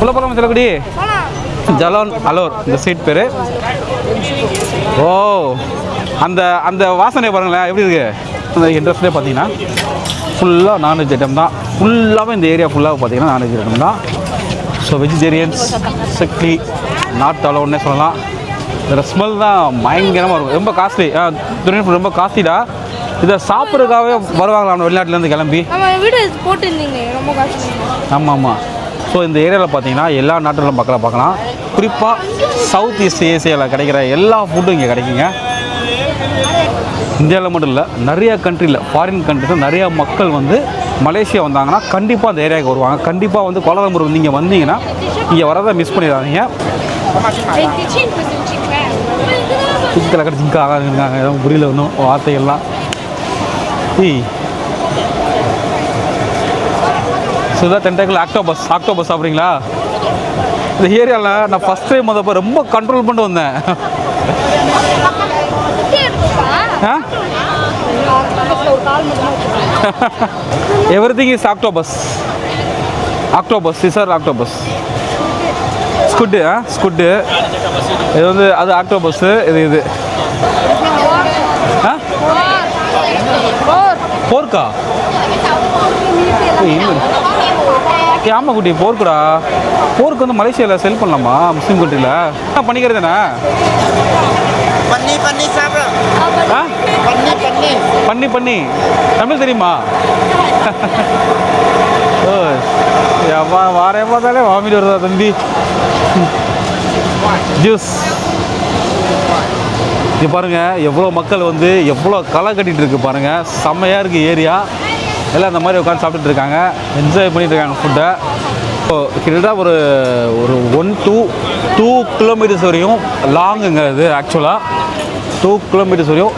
உள்ள போகலாமா செல்லக்குடி? ஜலான் அலோர் இந்த ஸ்ட்ரீட் பேர். ஓ அந்த அந்த வாசனை பாருங்களேன் எப்படி இருக்குது. அந்த இன்ட்ரெஸ்ட்லேயே பார்த்தீங்கன்னா ஃபுல்லாக நான்வெஜ் ஐட்டம் தான். ஃபுல்லாகவே இந்த ஏரியா ஃபுல்லாக பார்த்தீங்கன்னா நான்வெஜ் ஐட்டம் தான். ஸோ வெஜிடேரியன்ஸ் ஸ்ட்ரிக்ட்லி நாட் அலோன்னே சொல்லலாம். இதில் ஸ்மெல் தான் பயங்கரமாக இருக்கும். ரொம்ப காஸ்ட்லி. துணி ஃபுட் ரொம்ப காஸ்ட்லிடா. இதை சாப்பிட்றதுக்காகவே வருவாங்களா வெளிநாட்டிலேருந்து கிளம்பி? ஆமாம் ஆமாம். ஸோ இந்த ஏரியாவில் பார்த்தீங்கன்னா எல்லா நாட்டிலும் மக்களா பார்க்கலாம். குறிப்பாக சவுத் ஈஸ்ட் ஏசியாவில் கிடைக்கிற எல்லா ஃபுட்டும் இங்கே கிடைக்குங்க. இந்தியாவில் மட்டும் இல்லை, நிறைய கண்ட்ரியில் ஃபாரின் கண்ட்ரிஸில் நிறையா மக்கள் வந்து மலேசியா வந்தாங்கன்னா கண்டிப்பாக அந்த ஏரியாவுக்கு வருவாங்க. கண்டிப்பாக வந்து கோலாலம்பூர் வந்து இங்கே வந்தீங்கன்னா இங்கே வரதை மிஸ் பண்ணிடாதீங்க. சிக்கலை கிடச்சிங்க ஆகாதுங்க எதுவும் புரியல ஒன்றும் வார்த்தைகள்லாம். சுதா டென்டக்கிள் ஆக்டோபஸ் சாப்பிட்றீங்களா? இந்த ஏரியாவில் நான் ஃபஸ்ட் டைம் வந்தப்போ ரொம்ப கண்ட்ரோல் பண்ணிட்டு வந்தேன். Everything is octopus. Scissor octopus. ஸ்குட்டு இது வந்து அது ஆக்டோபஸ்ஸு. இது போர்க்கா? ஆமாம் குட்டி, போர்க்குடா. போர்க்கு வந்து மலேசியாவில் செல் பண்ணலாமா முஸ்லீம் கண்ட்ரியில்? பண்ணிக்கிறதுண்ணா பண்ணி தமிழ் தெரியுமா? ஓ வாரே பார்த்தாலே வாமிட்டு வருதா தம்பி? ஜூஸ் இங்கே பாருங்கள் எவ்வளோ மக்கள் வந்து எவ்வளோ களை கட்டிகிட்டு இருக்கு பாருங்கள். செம்மையாக இருக்குது ஏரியா. எல்லாம் அந்த மாதிரி உட்காந்து சாப்பிட்டுட்டு இருக்காங்க, என்ஜாய் பண்ணிட்டு இருக்காங்க ஃபுட்டை. ஸோ கிட்டத்தட்ட ஒரு 2 கிலோமீட்டர்ஸ் வரையும் லாங்குங்க இது. ஆக்சுவலாக 2 கிலோமீட்டர்ஸ் வரையும்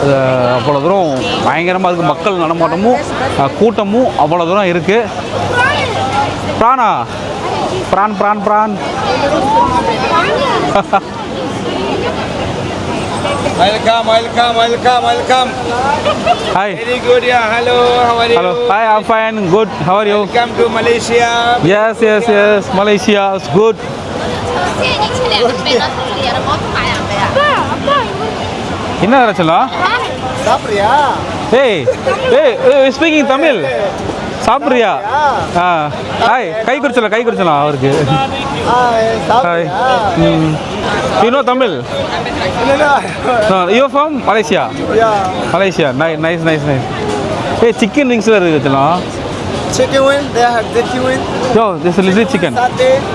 அவ்வளோ தூரம் பயங்கரமாக இருக்குது. மக்கள் நடமாட்டமும் கூட்டமும் அவ்வளோ தூரம் இருக்குது. பிரான் Welcome. Hi. Very good, yeah. Hello, how are you? Hello. Hi, I'm fine. Good. How are you? Welcome to Malaysia. Yes. Malaysia is good. என்ன ரச்சலா? சாப்பிடுறியா? Hey, speaking Tamil. சாப்பிட்றியா? ஹாய், கை குடிச்சலாம் அவருக்கு. Hi. You know Tamil? No, you from Malaysia? Yeah. Malaysia. Nice. Hey, chicken wings இருக்குதுலாம். Chicken wing, they have dirty wing. No, this is little chicken.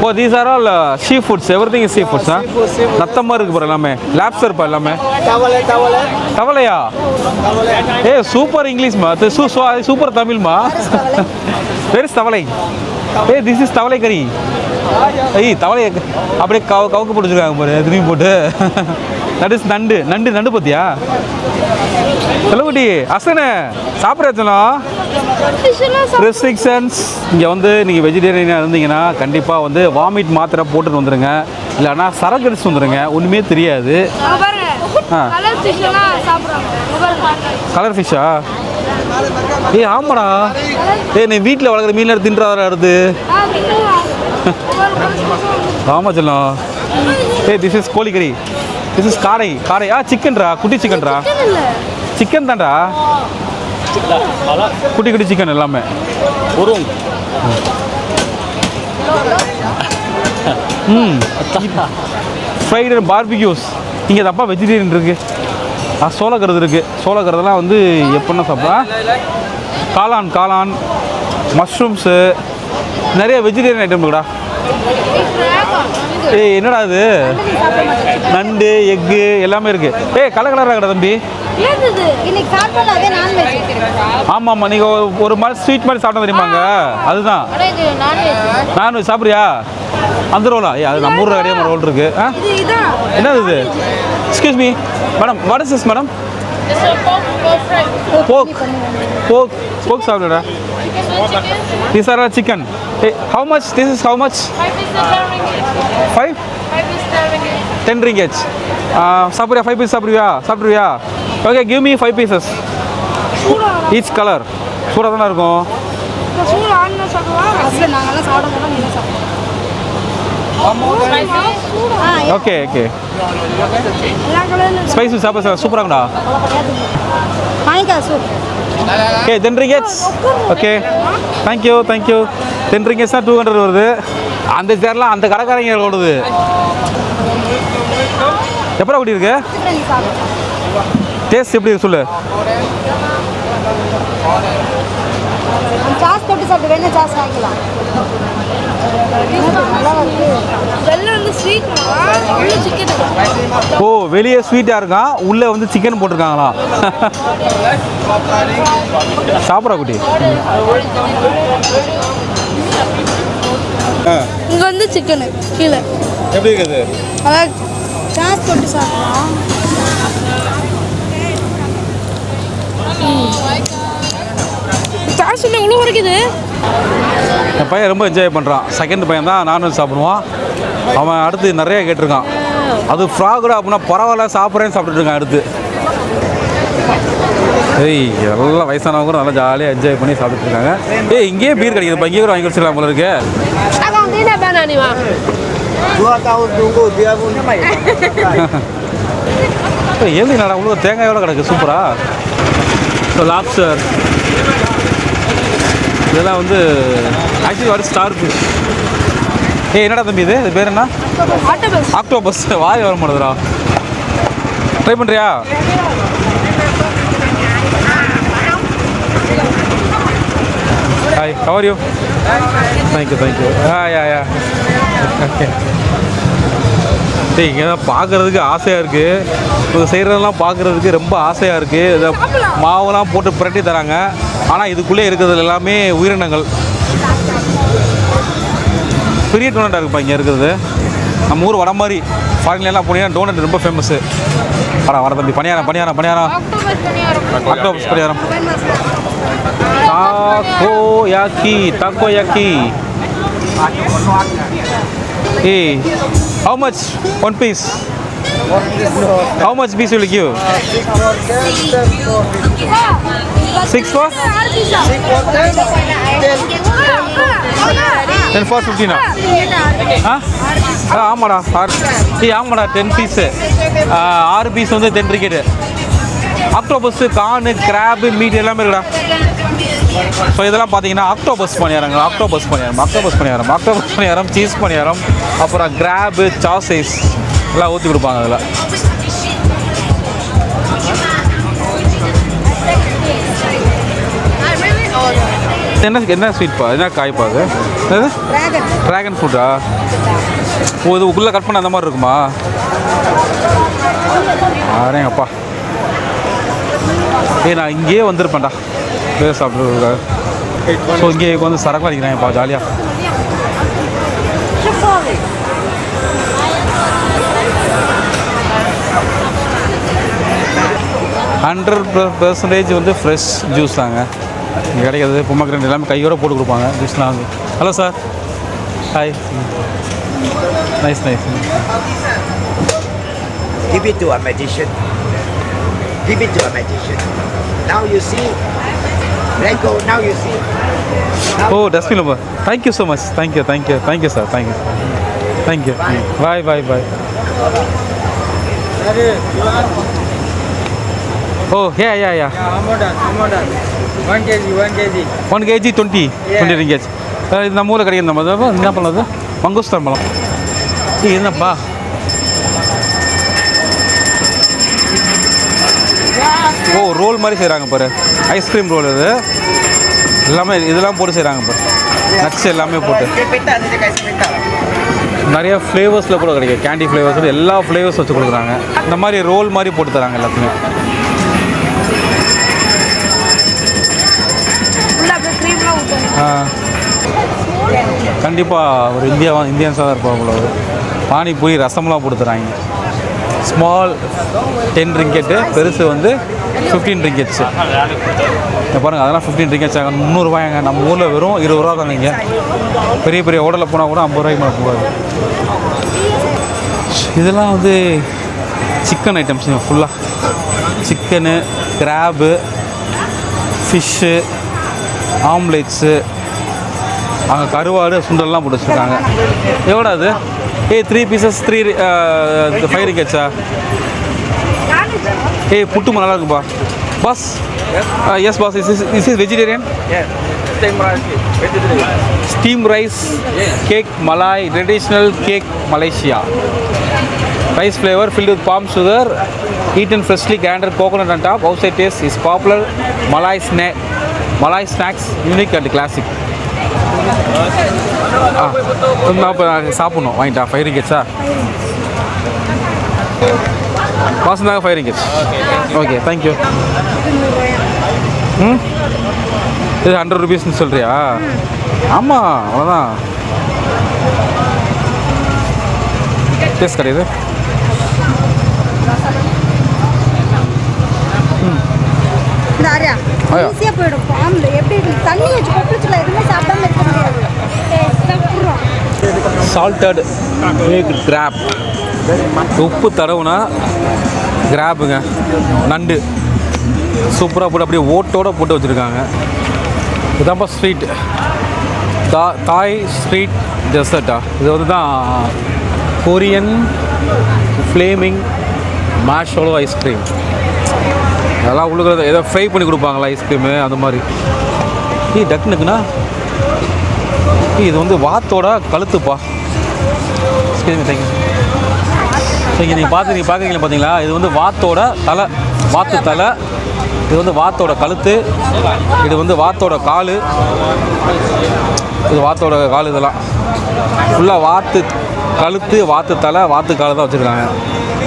Oh, these are all seafoods. Everything is seafoods, huh? நத்தமா இருக்கு பாரு எல்லாமே. Lobster பா எல்லாமே. தவளையா? ஏய் super English மா. Super Tamil மா. Where is தவளை? Hey, this is தவளை கறி. ஐய் தவளை அப்படியே கவுக்கு போட்டுருக்காங்க பாரு திரும்பி போட்டு. தட் இஸ் நண்டு பார்த்தியா? செல்லக்குட்டி அசனே சாப்பிட்றதுனா ரெஸ்ட்ரிக்ஷன்ஸ். இங்கே வந்து நீங்கள் வெஜிடேரியனாக இருந்தீங்கன்னா கண்டிப்பாக வந்து வாமிட் மாத்திரை போட்டுட்டு வந்துடுங்க. இல்லைன்னா சரக்கு அடிச்சு வந்துடுங்க. ஒன்றுமே தெரியாது. கலர் ஃபிஷ்ஷா? ஆமாடா. நீ வீட்டில் வளர்க்குற மீன் தின்றாத அடுத்து. ஆமாம் செல்லம். திஸ் இஸ் கோழிக்கறி. திஸ் இஸ் காடை. சிக்கன்டா, குட்டி சிக்கன்டா. சிக்கன் தான்டா, குட்டி சிக்கன் எல்லாமே. Fried barbecues. இங்கே தப்பா வெஜிடேரியன் இருக்குது. சோளக்கருது இருக்குது. சோளக்கருதெல்லாம் வந்து எப்படின்னா சாப்பிட்றா? காளான் மஷ்ரூம்ஸு நிறைய வெஜிடேரியன் ஐட்டம் இருக்குடா. என்னடா இது? நண்டு, எக்கு எல்லாமே இருக்குது. கலராக கடை தம்பி. ஆமாம் நீங்கள் ஒரு மாதிரி ஸ்வீட் மாதிரி சாப்பிட்டா தெரியுமாங்க? அதுதான் நான்வெஜ். சாப்பிட்றியா? அந்த ரோலா? அது நம்ம ஊரில் கிடையாது ரோல் இருக்குது. என்னது இது? Excuse me madam, what is this madam? Pork சாப்பிடுடா. These are all chicken. Hey, how much? This is how much? 5? 10 ringgit. சாப்பிடுறியா? 5 பீஸ் சாப்பிடுவியா? Okay, give me 5 pieces. Each color. சூடாக தானே இருக்கும். ஓகே ஓகே ஸ்பைசி சாப்பிட சார் சூப்பராங்கடா okay 10 ringgits okay thank you 10 ringgits தான் 200 வருது அந்த சேர்லாம் அந்த கடைக்காரங்க ஓடுது எப்படா கூட்டி இருக்கு டேஸ்ட் எப்படி இருக்கு சொல்லு சாஸ் போட்டு சாப்பிட்டு வேணா சாஸ் வாங்கிக்கலாம் வெள்ளம் வந்து ஸ்வீட் உள்ள சிக்கன் ஓ வெளியே ஸ்வீட்டாக இருக்கான் உள்ளே வந்து சிக்கன் போட்டிருக்காங்களா சாப்பிட்றா குட்டி இங்க வந்து சிக்கன் கீழே எப்படி இருக்குது அதான் சாஸ் போட்டு சாப்பிடலாம் சாஸ் என்ன இவ்வளோ வரைக்குது என் பையன் ரொம்ப என்ஜாய் பண்ணுறான் செகண்ட் பையன் தான் நான்வெஜ் சாப்பிடுவான் அவன் அடுத்து நிறைய கேட்டிருக்கான் அது ஃப்ராகோட அப்படின்னா பரவாயில்ல சாப்பிட்றேன்னு சாப்பிட்டுட்டு இருக்கான் அடுத்து ஏய் எல்லாம் வயசானவங்க கூட நல்லா ஜாலியாக என்ஜாய் பண்ணி சாப்பிட்டுட்டு இருக்காங்க ஏய் இங்கேயே பீர் கிடைக்குது இங்கேயே கூட வாங்கி வச்சிடலாம் போல இருக்கு ஏழு நடா உள்ள தேங்காயோட கிடக்கு சூப்பரா லாப்ஸ்டர் இதெல்லாம் வந்து ஆக்சுவலி வர ஸ்டார் ஃபிஷ் என்னடா தம்பி இது பேர் என்ன ஆக்டோபஸ் வாய் வர மாட்டேதுடா ட்ரை பண்ணுறியா hi how are you thank you yeah okay இங்கே தான் பார்க்குறதுக்கு ஆசையாக இருக்குது இப்போ செய்கிறதெல்லாம் பார்க்குறதுக்கு ரொம்ப ஆசையாக இருக்குது இதை மாவுலாம் போட்டு புரட்டி தராங்க ஆனால் இதுக்குள்ளே இருக்கிறது எல்லாமே உயிரினங்கள் பெரிய டோனட்டாக இருக்குப்பா இங்கே இருக்கிறது நம்ம ஊர் வட மாதிரி ஃபாரின்லாம் போனீங்கன்னா டோனட் ரொம்ப ஃபேமஸ்ஸு வர தம்பி paniyaram octopus paniyaram takoyaki hey how much one piece how much piece will you give 6 for 10 for 15 ஆமாடா ஆமாடா 10 பீஸு 6 பீஸ் வந்து 10 ringgit ஆக்டோபஸ்ஸு கார்னு கிராபு மீட் எல்லாமே இருக்குடா ஸோ இதெல்லாம் பார்த்தீங்கன்னா ஆக்டோபஸ் பணியாரம் சீஸ் பணியாரம் அப்புறம் கிராபு சாசைஸ் எல்லாம் ஊற்றி கொடுப்பாங்க அதில் என்ன ஸ்வீட்ப்பா என்ன காய்ப்பா அது ட்ராகன் ஃப்ரூட்டா ஓ இது உள்ளே கட் பண்ண அந்த மாதிரி இருக்குமா ஆரேங்கப்பா நான் இங்கேயே வந்திருப்பேன்டா பேர் சாப்பிட்றதுக்காக ஸோ இங்கே வந்து சரக்கு அடிக்கிறாங்கப்பா ஜாலியாக %100% வந்து ஃப்ரெஷ் ஜூஸ் தாங்க இங்கே கிடைக்கிறது பொம்மக்ரேட் எல்லாமே கையோட போட்டு கொடுப்பாங்க ஜூஸ்லாம் வந்து hello sir hi nice Give it to a magician. Now you see. Let go. Now you see. Oh, dustbin number. Thank you so much. Thank you, sir. Thank you. Bye. Oh, yeah. One kg. 1 kg 20 ringgit. இது நம்ம ஊரில் கிடைக்கிற நம்ம என்ன பண்ணது மங்குஸ்தான் பழம் என்னப்பா ஓ role மாதிரி செய்கிறாங்க பாரு ஐஸ்கிரீம் ரோல் இது எல்லாமே இதெல்லாம் போட்டு செய்கிறாங்க பாரு நட்ஸ் எல்லாமே போட்டு நிறைய ஃப்ளேவர்ஸில் கூட கிடைக்கும் கேண்டி ஃப்ளேவர்ஸ் எல்லா ஃப்ளேவர்ஸ் வச்சு கொடுக்குறாங்க இந்த மாதிரி ரோல் மாதிரி போட்டு தராங்க எல்லாத்துமே கண்டிப்பாக ஒரு இந்தியன்ஸாக தான் இருப்பாங்க ஒரு பானிபூரி ரசம்லாம் போட்டு தராங்க ஸ்மால் 10 ringgit பெருசு வந்து 15 ringgits பாருங்கள் அதெல்லாம் 15 ringgits 300 ரூபாயாங்க நம்ம ஊரில் வெறும் 20 ரூபா தாங்க இங்கே பெரிய ஹோட்டலில் போனால் கூட 50 ரூபாய்க்கு மேலே போகாது இதெல்லாம் வந்து சிக்கன் ஐட்டம்ஸ் ஃபுல்லாக சிக்கனு கிராபு ஃபிஷ்ஷு ஆம்லேட்ஸு அங்கே கருவாடு சுண்டல்லாம் போட்டு வச்சுருக்காங்க எவ்வளோ அது ஏய் 3 பீசஸ் 3 5 ringgits. ஏய் புட்டு நல்லா இருக்குப்பா boss. Yes boss, is vegetarian? Steam rice cake Malay, traditional cake Malaysia. Rice flavor filled with palm sugar, eaten freshly grounded coconut on top. Outside taste is popular Malay snacks, unique and classic. நான் இப்போ சாப்பிட்ணும் வாங்கிட்டா 5 ringgits. பாசந்தாங்க 5 ringgits. Okay thank you. இது 100 rupeesன்னு சொல்கிறியா? ஆமாம் அவ்வளோதான். Taste கிடையாது. ஈஸியாக போயிடும். பாம்பு எப்படி தண்ணி வச்சு கொப்பிச்சுல எதுவுமே சாப்பிடாம இருக்க முடியாது. சால்டட் எக் கிராப், உப்பு தடவுனா கிராப்புங்க, நண்டு சூப்பராக போட்டு அப்படியே ஓட்டோடு போட்டு வச்சுருக்காங்க. இதான்ப்பா ஸ்ட்ரீட் தாய் ஸ்ட்ரீட் டெசர்ட்டா. இது வந்து தான் கொரியன் ஃப்ளேமிங் மேஷோலோ ஐஸ்கிரீம். அதெல்லாம் உள்ளுக்குள்ள ஏதோ ஃப்ரை பண்ணி கொடுப்பாங்களா ஐஸ்கிரீமு அந்த மாதிரி. டக்குனுக்குண்ணா இது வந்து வாத்தோட கழுத்துப்பா. தேங்க்யூ. இங்கே நீங்கள் பார்க்குறீங்களா பார்த்தீங்களா? இது வந்து வாத்தோட தலை, வாத்து தலை. இது வந்து வாத்தோட கழுத்து, இது வந்து வாத்தோட கால், இது வாத்தோட கால். இதெல்லாம் ஃபுல்லாக வாத்து கழுத்து, வாத்து தலை, வாத்து கால் தான் வச்சுருக்காங்க.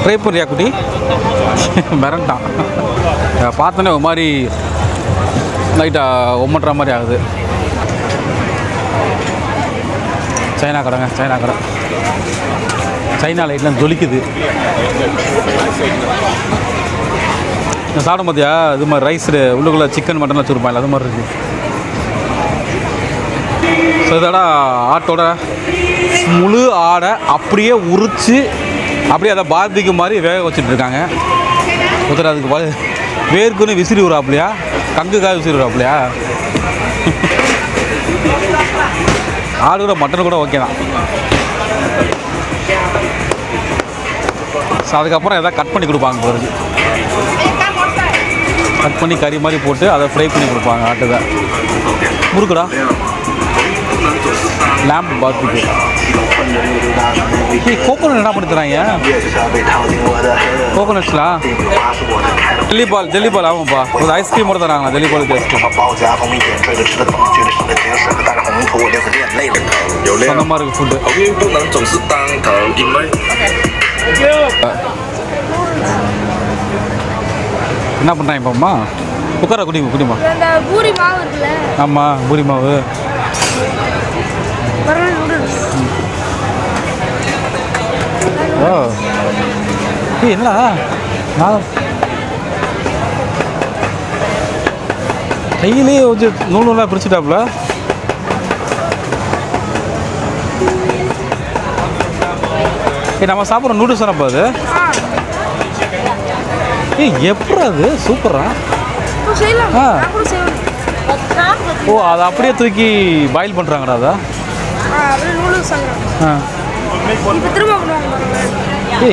ட்ரை பண்ணுறியா குட்டி? மிரண்டான். பார்த்தோன்னே ஒரு மாதிரி லைட்டாக ஒம்மட்டுற மாதிரி ஆகுது. சைனா கடைங்க, சைனா கடை. சைனா லைட்லாம் ஜொலிக்குது. சாப்பிட பார்த்தியா? இது மாதிரி ரைஸ் உள்ளுக்குள்ளே சிக்கன் மட்டன் வச்சுருப்பாங்க, அது மாதிரி இருக்குது. ஸோ இதோட ஆட்டோட முழு ஆடை அப்படியே உரித்து அப்படியே அதை பார்பிக்கு மாதிரி வேக வச்சுட்ருக்காங்க. ஒருத்தர் அதுக்கு வேர்க்குன்னு விசிறி விடுறாப்புலையா, கங்குக்காக விசிறி விடுறாப்புலையா. ஆடு கூட மட்டன் கூட ஓகே தான். ஸோ அதுக்கப்புறம் எதாவது கட் பண்ணி கொடுப்பாங்க பிறகு. கட் பண்ணி கறி மாதிரி போட்டு அதை ஃப்ரை பண்ணி கொடுப்பாங்க ஆட்டுதை. முறுக்குடா லேம்ப் பார்பிக்யூ. கோகோனட் என்ன பண்ணி தராங்க? கோகோனட்ஸ்லாம் ஜெல்லிபால் ஆகும்ப்பா. ஒரு ஐஸ்கிரீம் கூட தராங்களா? ஜெல்லிபாலுக்கு ஐஸ்கிரீம் அந்த மாதிரி இருக்குது ஃபுட்டு. என்ன பண்ணுறாங்க இப்போம்மா? உட்கார குடிமா. பூரி மாவு இருக்குல்ல? ஆமாம் பூரி மாவு. ஓ என்னடா நான் கையிலேயே வச்சு நூலாம் பிரிச்சுட்டாப்புல. நம்ம சாப்பிட்ற நூடுல்ஸ் தானப்பா அது? எப்படி அது சூப்பரா? ஓ அதை அப்படியே தூக்கி பாயில் பண்ணுறாங்கடா அதை?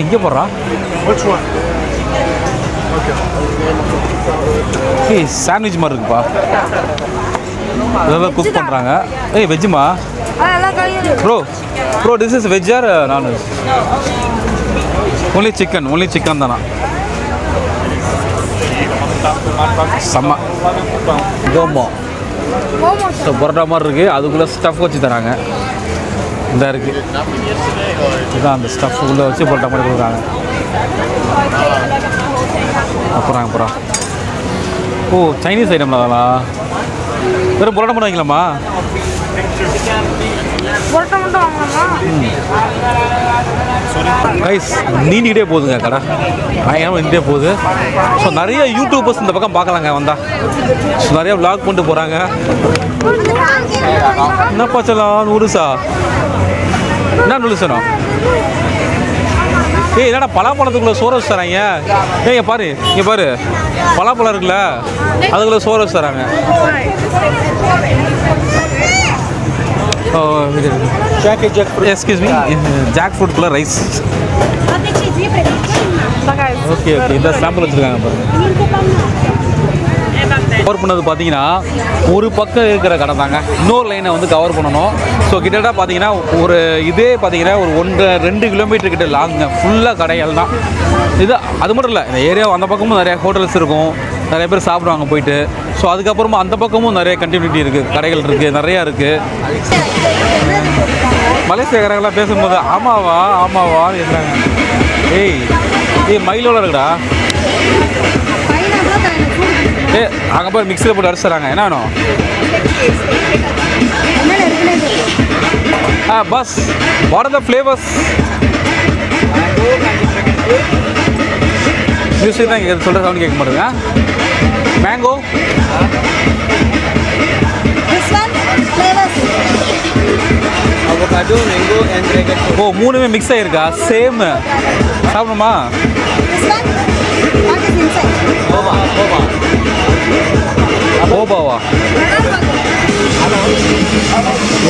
எங்கே போடுறா? சாண்ட்விச் மாதிரி இருக்குப்பா. இதெல்லாம் குக் பண்ணுறாங்க. வெஜ்ஜுமா? Bro this is veg or non veg? Only chicken தானா? செம்ம கோமோ. ஸோ பரோட்டா மாதிரி இருக்குது, அதுக்குள்ளே ஸ்டஃப் வச்சு தராங்க. இந்த இருக்குது இதுதான் அந்த ஸ்டஃப் உள்ளே வச்சு பரோட்டா மாதிரி கொடுக்குறாங்க. அப்புறம் ஓ சைனீஸ் ஐட்டம்ல அதெல்லாம் வெறும் பரோட்டா மட்டும் வாங்கிக்கலாமா? கைஸ் நீண்டிக்கிட்டே போகுதுங்க கடை, பயங்கரமாக நின்றுட்டே போகுது. ஸோ நிறைய யூடியூபர்ஸ் இந்த பக்கம் பார்க்கலாங்க வந்தால். ஸோ நிறைய vlog பண்ணிட்டு போகிறாங்க. என்னப்பா சொல்லலாம் நூடுல்ஸா? என்ன நூடுல்ஸ் வேணும்? என்னடா பலாப்பழத்துக்குள்ளே சோறு வச்சு தராங்க. இங்கே பாரு பலாப்பழம் இருக்குல்ல, அதுக்குள்ளே சோறு வச்சு தராங்க. ஓ Jacket jackfruit. Excuse me jack ஃப்ரூட்குள்ள ரைஸ். ஓகே ஓகே இந்த சாம்பிள் வச்சுருக்காங்க பாருங்க. கவர் பண்ணது பார்த்தீங்கன்னா ஒரு பக்கம் இருக்கிற கடை தாங்க, இன்னொரு லைனை வந்து கவர் பண்ணணும். ஸோ கிட்டத்தட்ட பார்த்தீங்கன்னா ஒரு இதே பார்த்தீங்கன்னா ஒரு 1-2 கிலோமீட்டர் கிட்ட லாங்குங்க, ஃபுல்லாக கடைகள் தான் இது. அது மட்டும் இல்லை, இந்த ஏரியா அந்த பக்கமும் நிறையா ஹோட்டல்ஸ் இருக்கும், நிறைய பேர் சாப்பிடுவாங்க போயிட்டு. ஸோ அதுக்கப்புறமா அந்த பக்கமும் நிறைய கண்டினியூட்டி இருக்குது, கடைகள் இருக்குது, நிறையா இருக்குது. மலேசியக்காரங்களாம் பேசும்போது ஆமாவா ஆமாவா இருந்தாங்க. ஏய் மயிலோட இருக்குடா. அங்கே போய் மிக்சியில் போட்டு அடிச்சுறாங்க. என்ன வேணும்? Bus what are the flavours? Music தான் இங்கே சொல்கிற சவுண்ட் கேட்க மாட்டேங்க. Mango Avocado, mango and dragon fruit. ஓ மூணுமே மிக்ஸ் ஆகிருக்கா? சேம் சாப்பிடணுமா? ஓபாவா?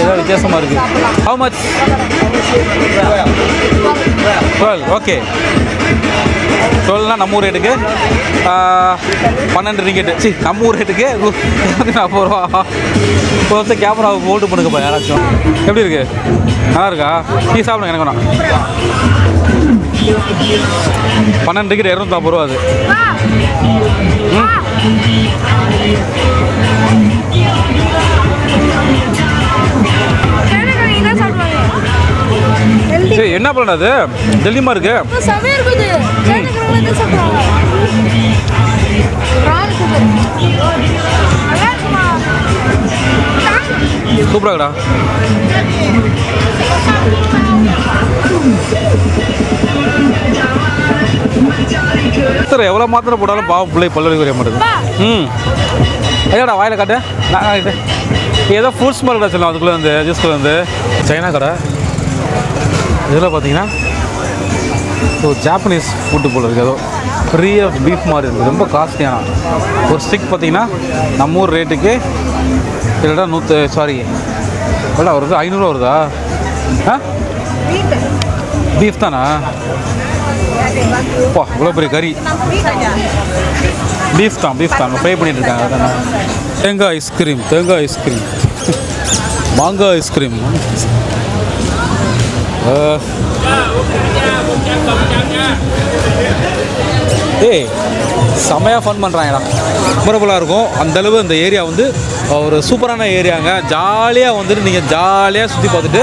ஏதாவது வித்தியாசமாக இருக்குது. How much? 12. ஓகே 12னா நம்ம ஊர் ரேட்டுக்கு 12 ரிங்கெட்டு. சி நம்ம ஊர் ரேட்டுக்கு 40 ரூபா. இப்போ வந்து கேமரா ஹோல்டு பண்ணுங்கப்பா யாராச்சும். எப்படி இருக்கு? நல்லா இருக்கா? நீ சாப்பிடுங்க, எனக்கு வேணாம். 12 ரிங்கெட் 250 ரூபா அது. என்ன பண்ண அது ஜல்லிமா இருக்கு. சூப்பராகடா. எவ்வளோ மாத்திரை போட்டாலும் பாவம் பிள்ளை பல்லு குறைய மாட்டேது. ஐயாடா வாயில் காட்டு. நான் ஏதோ ஃப்ரூட்ஸ் மாதிரி கடை சொல்லலாம், அதுக்குள்ளே வந்து ஜூஸ்குள்ளே வந்து சைனா கடை. இதில் பார்த்தீங்கன்னா ஸோ ஜாப்பனீஸ் ஃபுட்டு போல் இருக்குது. ஏதோ பெரிய பீஃப் மாதிரி இருக்குது, ரொம்ப காஸ்ட்லியான. ஒரு ஸ்டிக் பார்த்தீங்கன்னா நம்ம ஊர் ரேட்டுக்கு இல்லைடா எவ்வளோ வருது? 500 வருதா? பீஃப் தானா? பா இவ்வளோ பெரிய கறி. பீஃப் தான் ஃப்ரை பண்ணிட்டு இருக்காங்க. அதானே தேங்காய் ஐஸ்கிரீம் மாங்காய் ஐஸ்கிரீம். செம்மையாக ஃபன் பண்ணுறாங்கடா, மெமரபுளாக இருக்கும். அந்தளவு அந்த ஏரியா வந்து ஒரு சூப்பரான ஏரியாங்க. ஜாலியாக வந்துட்டு நீங்கள் ஜாலியாக சுற்றி பார்த்துட்டு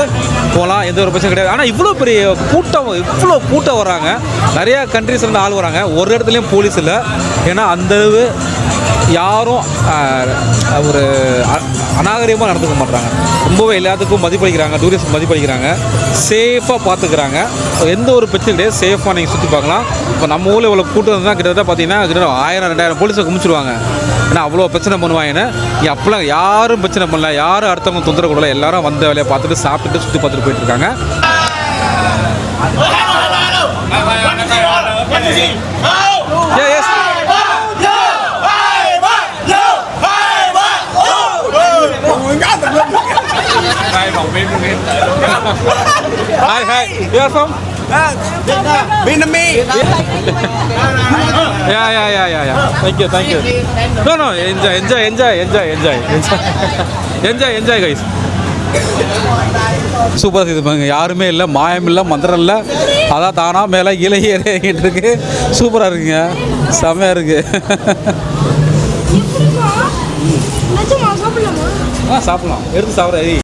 போகலாம், எந்த ஒரு பிரச்சனை கிடையாது. ஆனால் இவ்வளோ கூட்டம் வராங்க, நிறையா கண்ட்ரீஸ்லேருந்து ஆள் வராங்க. ஒரு இடத்துலையும் போலீஸ் இல்லை, ஏன்னா அந்தளவு யாரும் ஒரு அநாகரிகமாக நடந்துக்க மாட்டாங்க. ரொம்பவே எல்லாத்துக்கும் மதிப்பளிக்கிறாங்க, டூரிஸ்ட் மதிப்பளிக்கிறாங்க, சேஃபாக பார்த்துக்கிறாங்க. எந்த ஒரு பிரச்சனை கிடையாது, சேஃபாக நீங்கள் சுற்றி பார்க்கலாம். இப்போ நம்ம ஊரில் இவ்வளோ கூட்டம் இருந்தால் கிட்டத்தட்ட பார்த்தீங்கன்னா 1000-2000 போலீஸை குமிச்சிடுவாங்க. ஏன்னா அவ்வளோ பிரச்சனை பண்ணுவாங்கன்னு. அப்போலாம் யாரும் பிரச்சனை பண்ணல, யாரும் அடுத்தவங்க தொந்தரவு கொடுல, எல்லாரும் வந்த வேலையை பார்த்துட்டு சாப்பிட்டுட்டு சுற்றி பார்த்துட்டு போயிட்டுருக்காங்க. Hi. You are from? Vietnamese. Yeah. Thank you. No. Enjoy, guys. சூப்பராக இது பாருங்க, யாருமே இல்லை, மாயம் இல்லை, மந்திரம் இல்லை. அதான் தானாக மேலே இலையேறிட்டு இருக்கு. சூப்பராக இருக்குங்க, செம்மையாக இருக்கு. சாப்பிடலாம், எடுத்து சாப்பிட்ற.